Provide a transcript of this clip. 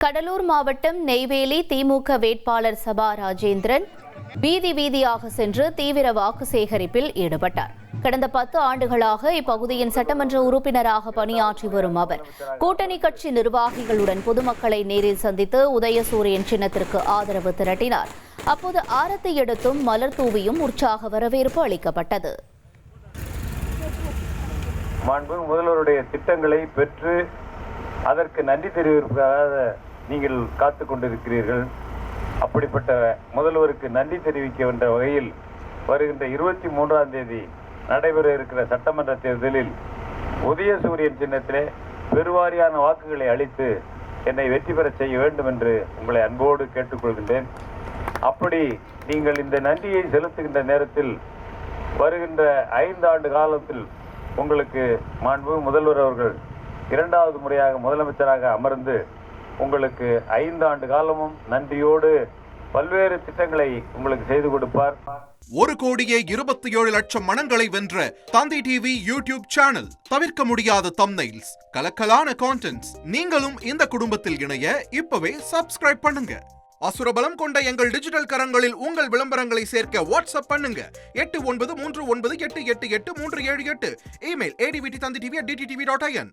கடலூர் மாவட்டம் நெய்வேலி திமுக வேட்பாளர் சபா ராஜேந்திரன் வீதி வீதியாக சென்று தீவிர வாக்கு சேகரிப்பில் ஈடுபட்டார். கடந்த 10 ஆண்டுகளாக இப்பகுதியின் சட்டமன்ற உறுப்பினராக பணியாற்றி வரும் அவர் கூட்டணி கட்சி நிர்வாகிகளுடன் பொதுமக்களை நேரில் சந்தித்து உதயசூரியன் சின்னத்திற்கு ஆதரவு திரட்டினார். அப்போது ஆரத்தி எடுத்தும் மலர் தூவியும் உற்சாக வரவேற்பு அளிக்கப்பட்டது. முதல்வருடைய திட்டங்களை பெற்று அதற்கு நன்றி தெரிவிப்பதாக நீங்கள் காத்துக் கொண்டிருக்கிறீர்கள். அப்படிப்பட்ட முதல்வருக்கு நன்றி தெரிவிக்க என்ற வகையில் வருகின்ற 23ஆம் தேதி நடைபெற இருக்கிற சட்டமன்ற தேர்தலில் உதயசூரியன் சின்னத்திலே பெருவாரியான வாக்குகளை அளித்து என்னை வெற்றி பெற செய்ய வேண்டும் என்று உங்களை அன்போடு கேட்டுக்கொள்கின்றேன். அப்படி நீங்கள் இந்த நன்றியை செலுத்துகின்ற நேரத்தில் வருகின்ற 5 ஆண்டு காலத்தில் உங்களுக்கு மாண்புமிகு முதல்வர் அவர்கள் 2வது முறையாக முதலமைச்சராக அமர்ந்து உங்களுக்கு 5 ஆண்டு காலமும் நன்றியோடு பல்வேறு திட்டங்களை உங்களுக்கு செய்து கொடுப்பார். 1,27,00,000 மனங்களை வென்ற தந்தி டிவி யூடியூப் சேனல். தவிர்க்க முடியாத தம்ப்நெயில்ஸ், கலக்கலான கான்டென்ட்ஸ். நீங்களும் இந்த குடும்பத்தில் இணைய இப்பவே சப்ஸ்கிரைப் பண்ணுங்க. அசுரபலம் கொண்ட எங்கள் டிஜிட்டல் கரங்களில் உங்கள் விளம்பரங்களை சேர்க்க வாட்ஸ்அப் பண்ணுங்க. 8939888378. Email advtthanditv@dttv.in.